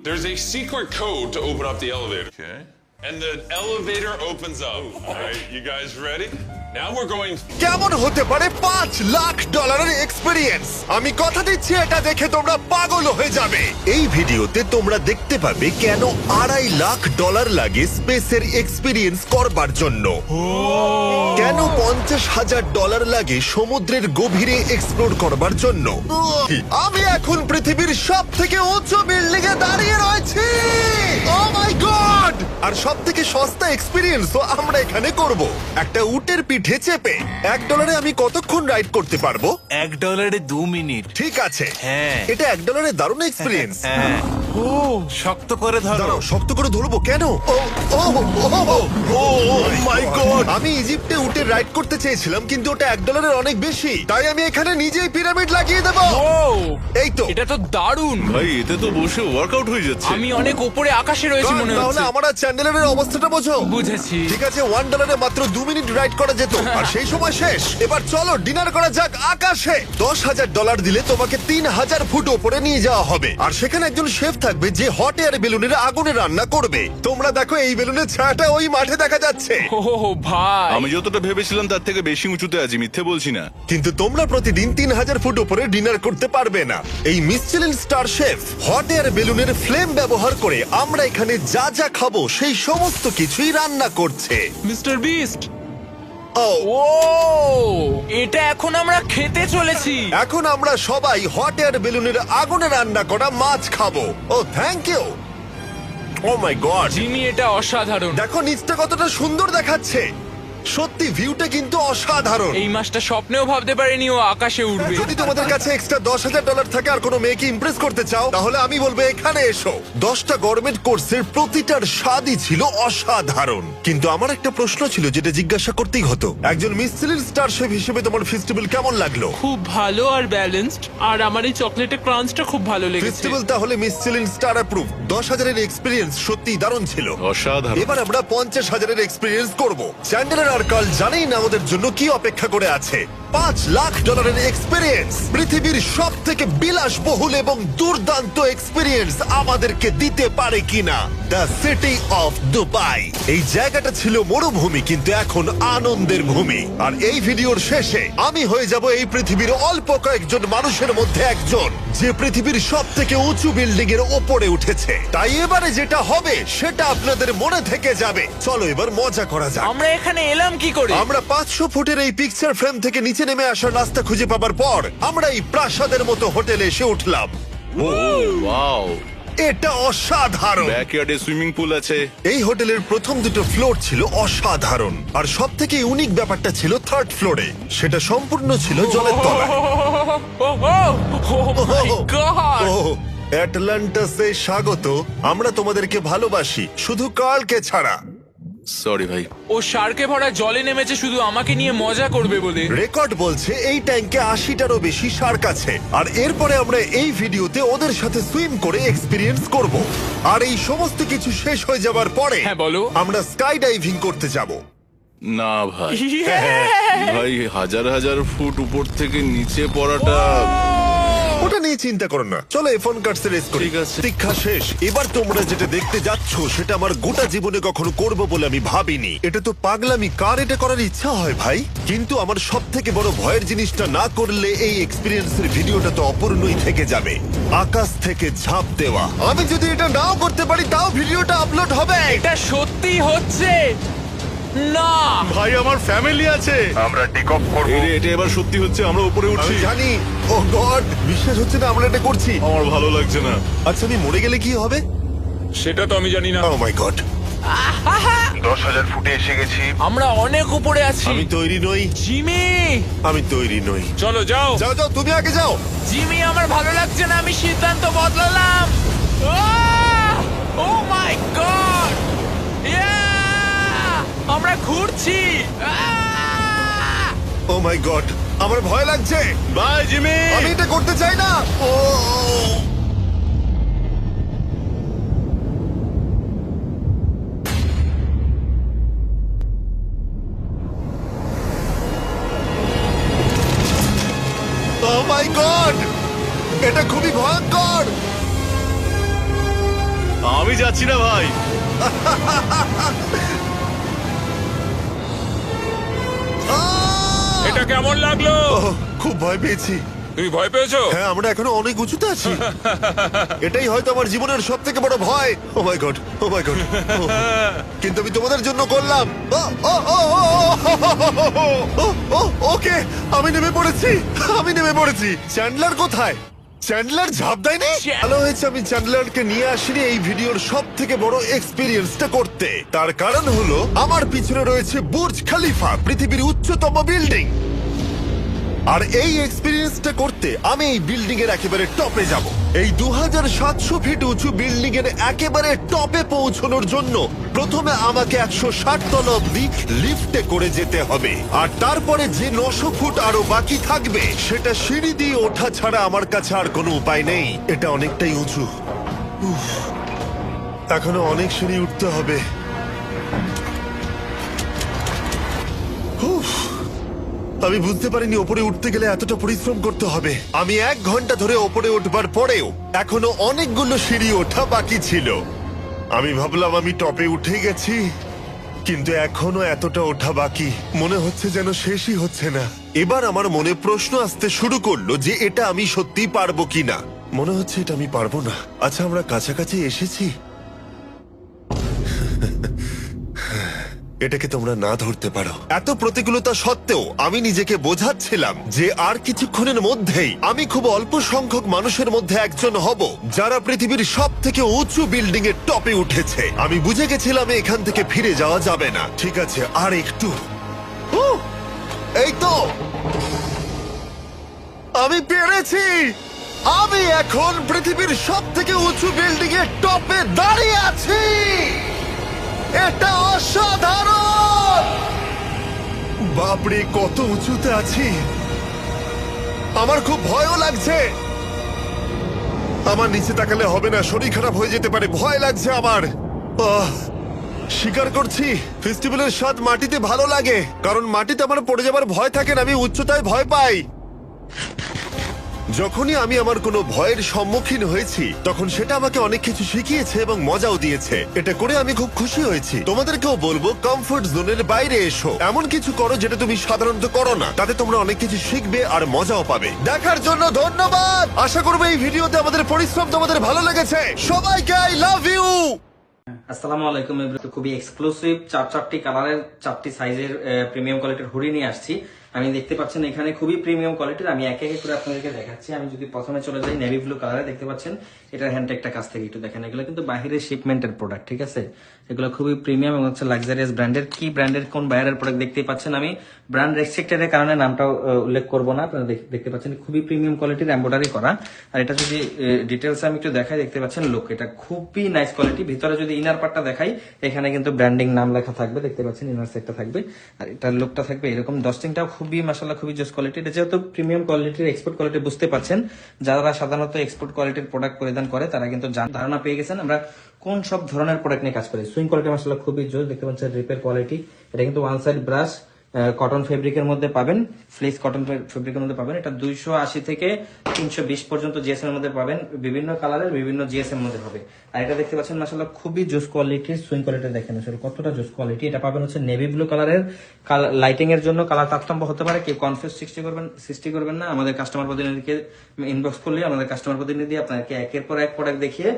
There's a secret code to open up the elevator. Okay. And the elevator opens up. All right, you guys ready? Now we're going. কেমন হতে পারে $5,00,000 experience? আমি কথা দিচ্ছি এটা দেখে তোমরা পাগল হয়ে যাবে। এই ভিডিওতে তোমরা দেখতে পাবে কেন $2.5 লাখ লাগে স্পেসের এক্সপেরিয়েন্স করবার জন্য, কেন $50,000 লাগে সমুদ্রের গভীরে এক্সপ্লোর করবার জন্য। আমি এখন পৃথিবীর সব থেকে উঁচু বিল্ডিং এ দাঁড়িয়ে রয়েছি। ও মাই গড! আর সব থেকে সস্তা এক্সপেরিয়েন্সও আমরা এখানে করব, একটা উটের পিঠে চেপে। $1 আমি কতক্ষণ রাইড করতে পারবো? $1 2 মিনিট। ঠিক আছে, হ্যাঁ। এটা $1 দারুণ এক্সপেরিয়েন্স। ও শক্ত করে ধরো। দাঁড়াও, শক্ত করে ধরবো কেন? ও মাই গড! আমি ইজিপ্টে উটে রাইড করতে চেয়েছিলাম, কিন্তু ওটা $1 অনেক বেশি, তাই আমি এখানে নিজেই পিরামিড লাগিয়ে দেবো। এই তো। এটা তো দারুণ। ভাই এতে তো বসে ওয়ার্কআউট হয়ে যাচ্ছে। আমি অনেক উপরে আকাশে রয়েছি মনে তাহলে হচ্ছে। আমার আর চ্যান্ডেলের অবস্থাটা বোঝো। বুঝেছি। ঠিক আছে, $1 মাত্র 2 মিনিট রাইড করা যেত, আর সেই সময় শেষ। এবার চলো ডিনার করা যাক আকাশে। $10,000 দিলে তোমাকে 3,000 ফুট উপরে নিয়ে যাওয়া হবে, আর সেখানে একজন শেফ থাকবে যে হট এয়ার বেলুনের আগুনে রান্না করবে। তোমরা দেখো, এই বেলুনের ছায়াটা ওই মাঠে দেখা যাচ্ছে। ও ভাই, আমি যতটা ভেবেছিলাম তার থেকে বেশি উঁচুতে আছি, মিথ্যে বলছি না। কিন্তু তোমরা প্রতিদিন 3,000 ফুট উপরে ডিনার করতে পারবে না। এই Michelin star chef hot air বেলুনের ফ্লেম ব্যবহার করে আমরা এখানে যা যা খাবো সেই সমস্ত কিছুই রান্না করছে। Mister beast. ও, ও এটা এখন আমরা খেতে চলেছি। এখন আমরা সবাই হট এয়ার বেলুনের আগুনে রান্না করা মাছ খাবো। Oh thank you. Oh my God, Jimmy এটা অসাধারণ। দেখো নিচটা কতটা সুন্দর দেখাচ্ছে। সত্যি ভিউটা কিন্তু অসাধারণ। এই মাসটা স্বপ্নেও ভাবতে পারিনি ও আকাশে উঠবে। যদি তোমাদের কাছে এক্সট্রা $10,000 থাকে আর কোনো মেয়েকে ইমপ্রেস করতে চাও, তাহলে আমি বলবো এখানে এসো। 10টা গভর্নমেন্ট কোর্সের প্রতিটার স্বাদই ছিল অসাধারণ। কিন্তু আমার একটা প্রশ্ন ছিল যেটা জিজ্ঞাসা করতেই হতো, একজন মিশেলিন স্টার শেফ হিসেবে তোমার ফেস্টিভ্যাল কেমন লাগলো? খুব ভালো আর ব্যালেন্সড, আর আমার এই চকলেটের ক্রাঞ্চটা খুব ভালো লেগেছে। ফেস্টিভ্যাল তাহলে মিশেলিন স্টার অ্যাপ্রুভ। 10,000 এর এক্সপেরিয়েন্স সত্যি দারুণ ছিল। অসাধারণ। এবার আমরা 50,000 এর এক্সপেরিয়েন্স করব। চ্যান্ডেলার আর কার্ল জানেই না ওদের জন্য কি অপেক্ষা করে আছে। $5,00,000 এর এক্সপেরিয়েন্স, পৃথিবীর সব থেকে বিলাসবহুল এবং দুর্দান্ত এক্সপেরিয়েন্স আমাদেরকে দিতে পারে কিনা। The city of Dubai. এই জায়গাটা ছিল মরুভূমি, কিন্তু এখন আনন্দের ভূমি। আর এই ভিডিওর শেষে আমি হয়ে যাব এই পৃথিবীর অল্প কয়েকজন মানুষের মধ্যে একজন, যে পৃথিবীর সব থেকে উঁচু বিল্ডিং এর ওপরে উঠেছে। তাই এবারে যেটা হবে সেটা আপনাদের মনে থেকে যাবে। চলো এবার মজা করা যাক। আমরা এখানে এলাম কি করে? আমরা 500 ফুটের এই পিকচার ফ্রেম থেকে নিচে নেমে আসার রাস্তা খুঁজে পাবার পর আমরা এই প্রাসাদের মতো হোটেলে এসে উঠলাম। ওয়াও, এটা অসাধারণ। ব্যাকইয়ার্ডে সুইমিং পুল আছে। এই হোটেলের প্রথম দুটো ফ্লোর ছিল অসাধারণ, আর সব থেকে ইউনিক ব্যাপারটা ছিল থার্ড ফ্লোরে। সেটা সম্পূর্ণ ছিল জলের তলায়। ও অ্যাটলান্টাসে স্বাগত। আমরা তোমাদেরকে ভালোবাসি, শুধু কার্লকে ছাড়া। সরি ভাই। ও শার্কে ভরা জলে নেমেছে শুধু আমাকে নিয়ে মজা করবে বলে। রেকর্ড বলছে এই ট্যাঙ্কে 80টারও বেশি শার্ক আছে, আর এরপরে আমরা এই ভিডিওতে ওদের সাথে সুইম করে এক্সপেরিয়েন্স করব। আর এই সমস্ত কিছু শেষ হয়ে যাবার পরে হ্যাঁ, বলো। আমরা স্কাই ডাইভিং করতে যাব। না ভাই, ভাই হাজার হাজার ফুট উপর থেকে নিচে পড়াটা। ওটা নিয়ে চিন্তা করো না, চলো ফোন কার্ডস রেস করি। ঠিক আছে। পরীক্ষা শেষ। এবার তোমরা যেটা দেখতে যাচ্ছ সেটা আমার গোটা জীবনে কখনো করব বলে আমি ভাবিনি। এটা তো পাগলামি, কার এটা করার ইচ্ছা হয় ভাই? কিন্তু আমার সব থেকে বড় ভয়ের জিনিসটা না করলে এই এক্সপেরিয়েন্সের ভিডিওটা তো অপূর্ণই থেকে যাবে। আকাশ থেকে ঝাঁপ দেওয়া। আমি যদি এটা নাও করতে পারি তাও ভিডিওটা আপলোড হবে। এটা সত্যি হচ্ছে না ভাই আমার ফ্যামিলি আছে। আমরা টেক অফ করব। এটা এবার সত্যি হচ্ছে, আমরা উপরে উঠছি। আমি জানি। ও গড, বিশ্বাস হচ্ছে না আমরা এটা করছি। আমার ভালো লাগছে না। আচ্ছা, আমি মরে গেলে কি হবে? সেটা তো আমি জানি না। ও মাই গড, 10,000 ফুটে এসে গেছি। আমরা অনেক উপরে আছি। আমি তৈরি নই। জিমি, আমি তৈরি নই। চলো যাও। যাও যাও, তুমি আগে যাও। জিমি আমার ভালো লাগছে না, আমি সিদ্ধান্ত বদলালাম। ও মাই গড, আমরা ঘুরছি। ও মাই গড, আমার ভয় লাগছে। Bye Jimmy. আমি এটা করতে চাই না। ও মাই গড, এটা খুবই ভয়ঙ্কর। আমি যাচ্ছি না ভাই। এটা কেমন লাগলো? ওহ, খুব ভয় পেয়েছি। তুমি ভয় পেয়েছো? হ্যাঁ, আমরা এখনো অনেক উঁচুতে আছি। এটাই হয়তো আমার জীবনের সব থেকে বড় ভয়। ও my god, O my god. কিন্তু আমি তোমাদের জন্য করলাম। ও, ও, ও, ও, ও, ও, ওকে, আমি নেমে পড়েছি, আমি নেমে পড়েছি। চ্যান্ডলার কোথায়? চ্যান্ডলার ঝাঁপ দেয়নি? ভালো হয়েছে আমি চ্যান্ডলারকে নিয়ে আসিনি এই ভিডিওর সব থেকে বড় এক্সপিরিয়েন্সটা করতে। তার কারণ হলো আমার পিছনে রয়েছে বুর্জ খলিফা, পৃথিবীর উচ্চতম বিল্ডিং। আর এই এক্সপেরিয়েন্সটা করতে আমি এই বিল্ডিং এর একেবারে টপে যাব। এই 2700 ফিট উঁচু বিল্ডিং এর একেবারে টপে পৌঁছানোর জন্য প্রথমে আমাকে 160 তলা অব্দি লিফটে করে যেতে হবে, আর তারপরে যে 900 ফুট আরো বাকি থাকবে সেটা সিঁড়ি দিয়ে ওঠা ছাড়া আমার কাছে আর কোনো উপায় নেই। এটা অনেকটাই উঁচু। উফ, এখনো অনেক সিঁড়ি উঠতে হবে। উফ, আমি বুঝতে পারিনি ওপরে উঠতে গেলে এতটা পরিশ্রম করতে হবে। আমি 1 ঘন্টা ধরে ওপরে উঠবার পরেও এখনো অনেকগুলো সিঁড়ি ওঠা বাকি ছিল। আমি ভাবলাম আমি টপে উঠে গেছি, কিন্তু এখনো এতটা ওঠা বাকি। মনে হচ্ছে যেন শেষই হচ্ছে না। এবার আমার মনে প্রশ্ন আসতে শুরু করলো যে এটা আমি সত্যি পারবো কিনা। মনে হচ্ছে এটা আমি পারবো না। আচ্ছা, আমরা কাছাকাছি এসেছি। এটাকে তোমরা না ধরতে পারো। এত প্রতিকূলতা সত্ত্বেও আমি নিজেকে বোঝাচ্ছিলাম যে আর কিছুক্ষণের মধ্যেই আমি খুব অল্প সংখ্যক মানুষের মধ্যে একজন হব যারা পৃথিবীর সব থেকে উঁচু বিল্ডিং এর টপে উঠেছে। আমি বুঝে গেছিলাম এখান থেকে ফিরে যাওয়া যাবে না। ঠিক আছে, আর একটু। এই তো, আমি পেরেছি। আমি এখন পৃথিবীর সব থেকে উঁচু বিল্ডিং এর টপে দাঁড়িয়ে আছি। এটা অসাধারণ! বাপরে, কত উঁচুতে আছি! আমার খুব ভয়ও লাগছে। আমার নিচে তাকালে হবে না, শরীর খারাপ হয়ে যেতে পারে। ভয় লাগছে আমার। স্বীকার করছি, ফেস্টিভ্যালের স্বাদ মাটিতে ভালো লাগে, কারণ মাটিতে আমার পড়ে যাবার ভয় থাকে না। আমি উচ্চতায় ভয় পাই। যখনই আমি আমার কোনো ভয়ের সম্মুখীন হয়েছি তখন সেটা আমাকে অনেক কিছু শিখিয়েছে এবং মজাও দিয়েছে। এটা করে আমি খুব খুশি হয়েছি। তোমাদেরকেও বলবো, কমফোর্ট জোনের বাইরে এসো, এমন কিছু করো যেটা তুমি সাধারণত করো না। তাতে তোমরা অনেক কিছু শিখবে আর মজাও পাবে। দেখার জন্য ধন্যবাদ। আশা করবো এই ভিডিওতে আমাদের পরিশ্রম তোমাদের ভালো লেগেছে। সবাইকে আই লাভ ইউ। আসসালামু আলাইকুম। খুবই এক্সক্লুসিভ 4টি কালারের 4টি সাইজের প্রিমিয়াম কোয়ালিটির হুডি নিয়ে আসছি। আমি দেখতে পাচ্ছেন এখানে খুবই প্রিমিয়াম কোয়ালিটির। আমি একে একে করে আপনাদেরকে দেখাচ্ছি। আমি যদি প্রথমে চলে যাই নেভি ব্লু কালারে, দেখতে পাচ্ছেন এটার হ্যান্ডটেকটা কাছ থেকে একটু দেখেন। এগুলো কিন্তু বাহিরের শিপমেন্টের প্রোডাক্ট, ঠিক আছে? এগুলো খুবই প্রিমিয়াম এবং হচ্ছে লাক্সারিয়াস ব্র্যান্ডের। কি ব্র্যান্ডের কোন বাইরের প্রোডাক্ট দেখতেই পাচ্ছেন। আমি ব্র্যান্ড রেস্ট্রিক্টেডের কারণে নামটাও উল্লেখ করবো না। আপনারা দেখতে পাচ্ছেন খুবই প্রিমিয়াম কোয়ালিটির এমব্রয়ডারি করা। আর এটা যদি ডিটেলস আমি একটু দেখাই, দেখতে পাচ্ছেন লুক, এটা খুবই নাইস কোয়ালিটি। ভিতরে যদি ইনার পার্টটা দেখাই, এখানে কিন্তু ব্র্যান্ডিং নাম লেখা থাকবে, দেখতে পাচ্ছেন ইনার সাইডটা থাকবে। আর এটার লুকটা থাকবে এরকম। ডস্টিংটাও খুবই মাশাআল্লাহ খুবই জোস কোয়ালিটি। এটা যেহেতু প্রিমিয়াম কোয়ালিটির, এক্সপোর্ট কোয়ালিটি বুঝতে পাচ্ছেন। যারা সাধারণত এক্সপোর্ট কোয়ালিটির প্রোডাক্ট পরিধান করে তারা কিন্তু ধারণা পেয়ে গেছেন আমরা কোন সব ধরনের প্রোডাক্ট নিয়ে কাজ করি। সুইং কোয়ালিটি মাশাআল্লাহ খুবই জোস, দেখতে পাচ্ছেন রিপের কোয়ালিটি। এটা কিন্তু ওয়ান সাইড ব্রাশ কটন ফেব্রিকের মধ্যে পাবেন, ফ্লেক্স কটন ফেব্রিকের মধ্যে পাবেন। এটা 280 থেকে 320 পর্যন্ত জিএসএম এর মধ্যে পাবেন। বিভিন্ন কালারের বিভিন্ন জিএসএম এর মধ্যে হবে। আর এটা দেখতে পাচ্ছেন মাশাআল্লাহ খুবই জোস কোয়ালিটির। সুইং কোয়ালিটি দেখেন আসলে কতটা জোস কোয়ালিটি। এটা পাবেন হচ্ছে নেভি ব্লু কালারের। লাইটিং এর জন্য কালার তারতম্য হতে পারে, কেউ কনফিউজ সৃষ্টি করবেন না। আমাদের কাস্টমার প্রতিনিধিকে ইনবক্স করলে আমাদের কাস্টমার প্রতিনিধি আপনাকে একের পর এক প্রোডাক্ট দেখিয়ে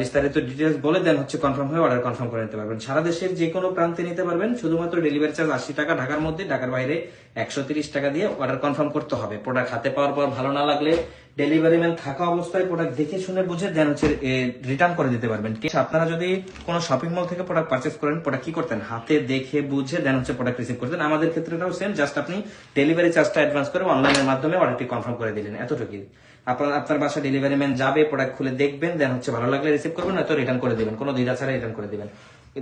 বিস্তারিত ডিটেলস বলে দেন হচ্ছে কনফার্ম হয়ে অর্ডার কনফার্ম করে নিতে পারবেন। সারা দেশের যে কোনো প্রান্তে নিতে পারবেন। শুধুমাত্র ডেলিভারি চার্জ 80 টাকা, ঢাকার মধ্যে, ঢাকার বাইরে 130 টাকা দিয়ে অর্ডার কনফার্ম করতে হবে। প্রোডাক্ট হাতে পাওয়ার পর ভালো না লাগলে ডেলিভারি ম্যান থাকা অবস্থায় প্রোডাক্ট দেখে শুনে বুঝে দেন হচ্ছে রিটার্ন করে দিতে পারবেন। আপনারা যদি কোনো শপিং মল থেকে প্রোডাক্ট পারচেস করেন, প্রোডাক্ট কি করতেন, হাতে দেখে বুঝে দেন হচ্ছে প্রোডাক্ট রিসিভ করতেন। আমাদের ক্ষেত্রেটাও সেম, জাস্ট আপনি ডেলিভারি চার্জটা অ্যাডভান্স করে অনলাইনের মাধ্যমে অর্ডারটি কনফার্ম করে দিলেন, এতটুকুই। আপনার বাসা ডেলিভারি ম্যান যাবে, প্রোডাক্ট খুলে দেখবেন, দেন হচ্ছে ভালো লাগলে রিসিভ করবেন, হয়তো রিটার্ন করে দিবেন, কোনো দ্বিধা ছাড়া রিটার্ন করে দিবেন।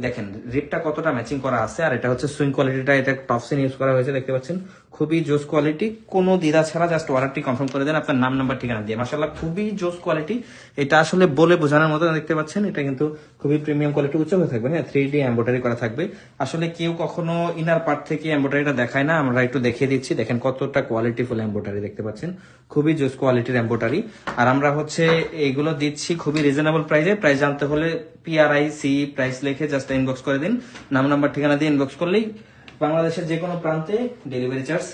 দেখেন রিপটা কতটা ম্যাচিং করা আছে। আর এটা হচ্ছে সুইং কোয়ালিটিটা, এটা টপসিন ইউজ করা হয়েছে, দেখতে পাচ্ছেন খুবই জোস কোয়ালিটি, কোনো দ্বিধা ছাড়া জাস্ট অর্ডারটি কনফার্ম করে দেন আপনার নাম নাম্বার ঠিকানা দিয়ে। মাশাআল্লাহ খুবই জোস কোয়ালিটি, এটা আসলে বলে বোঝানোর মতো না, দেখতে পাচ্ছেন এটা কিন্তু খুবই প্রিমিয়াম কোয়ালিটি, উচ্চ হয়ে থাকবে। হ্যাঁ, 3D এমব্রয়ডারি করা থাকবে। আসলে কেউ কখনো ইনার পার্ট থেকে এমব্রয়ডারিটা দেখায় না, আমরা একটু দেখিয়ে দিচ্ছি। দেখেন কতটা কোয়ালিটিফুল এমব্রয়ডারি, দেখতে পাচ্ছেন খুবই জোস কোয়ালিটির এমব্রয়ডারি। আর আমরা হচ্ছে এইগুলো দিচ্ছি খুবই রিজনেবল প্রাইসে। প্রাইস জানতে হলে PRIC প্রাইস লিখে জাস্ট ইনবক্স করে দিন, নাম নাম্বার ঠিকানা দিয়ে ইনবক্স করলেই বাংলাদেশের যে কোনো প্রান্তে ডেলিভারি চার্জ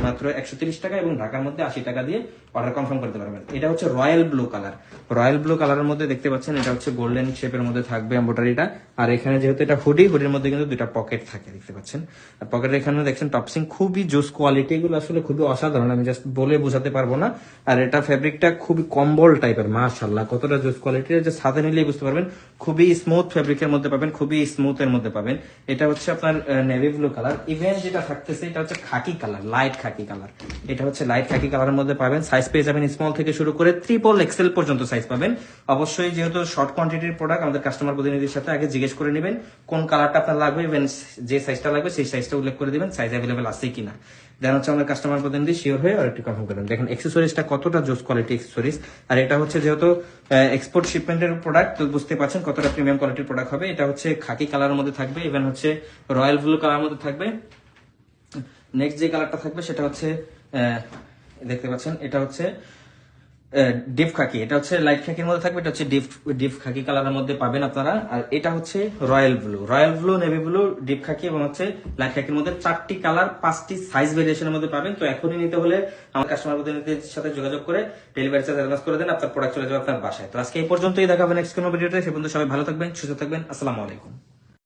মাত্র 130 টাকা এবং ঢাকার মধ্যে 80 টাকা দিয়ে অর্ডার কনফার্ম করতে পারবেন। এটা হচ্ছে royal blue colour, royal blue কালারের মধ্যে দেখতে পাচ্ছেন এটা হচ্ছে গোল্ডেন শেপের মধ্যে থাকবে এমব্রয়ডারিটা। আর এখানে যেহেতু এটা হুডির মধ্যে কিন্তু দুইটা পকেট থাকে, দেখতে পাচ্ছেন। আর পকেটের এখানে দেখছেন টপসিং, খুবই জোস কোয়ালিটি, এগুলো আসলে খুবই অসাধারণ, আমি জাস্ট বলে বোঝাতে পারবো না। আর এটা ফেব্রিকটা খুবই কম্বল টাইপের, মাশাআল্লাহ কতটা জোস কোয়ালিটির, যে সাথে নিলেই বুঝতে পারবেন। খুবই স্মুথ ফেব্রিকের মধ্যে পাবেন, খুবই স্মুথ এর মধ্যে পাবেন। এটা হচ্ছে আপনার নেভি ব্লু কালার। ইভেন যেটা থাকতেছে এটা হচ্ছে খাকি কালার, লাইট খাকি কালার। এটা হচ্ছে লাইট খাকি কালারের মধ্যে পাবেন। সাইজ পেয়ে যাবেন স্মল থেকে শুরু করে XXL পর্যন্ত সাইজ পাবেন। অবশ্যই যেহেতু শর্ট কোয়ান্টিটির প্রোডাক্ট, আমাদের কাস্টমার প্রতিনিধির সাথে আগে জিজ্ঞেস করে নেবেন কোন কালারটা আপনার লাগবে, ইভেন যে সাইজটা লাগবে সেই সাইজটা উল্লেখ করে দিবেন, সাইজ অ্যাভেলেবেল আছে কিনা। দেন হচ্ছে আমাদের কাস্টমার প্রতিনিধি শিওর হয়ে অর্ডারটি কনফার্ম করেন। দেখেন এক্সেসরিজটা কতটা জোস কোয়ালিটি এক্সেসরিজ। আর এটা হচ্ছে যেহেতু এক্সপোর্ট শিপমেন্টের প্রোডাক্ট, তো বুঝতে পারছেন কতটা প্রিমিয়াম কোয়ালিটির প্রোডাক্ট হবে। এটা হচ্ছে খাকি কালারের মধ্যে থাকবে, ইভেন হচ্ছে রয়্যাল ব্লু কালারের মধ্যে থাকবে। নেক্সট যে কালারটা থাকবে সেটা হচ্ছে দেখতে পাচ্ছেন এটা হচ্ছে ডিপ খাকি, এটা হচ্ছে লাইট খাকির মধ্যে থাকবে, এটা হচ্ছে ডিপ খাকি কালারের মধ্যে পাবেন আপনারা। আর এটা হচ্ছে royal blue, navy blue, deep khaki এবং হচ্ছে লাইট খাকির মধ্যে 4টি কালার 5টি সাইজ ভেরিয়েশনের মধ্যে পাবেন। তো এখনই নিতে হলে আমার কাস্টমার প্রতিনিধির সাথে যোগাযোগ করে ডেলিভারি চার্জ অ্যাডভান্স করে দেন, আপনার প্রোডাক্ট চলে যাবে আপনার বাসায়। তো আজকে এই পর্যন্তই, দেখাবেন নেক্সট কোনো ভিডিওতে। সে পর্যন্ত সবাই ভালো থাকবেন, সুস্থ থাকবেন। আসসালামু আলাইকুম।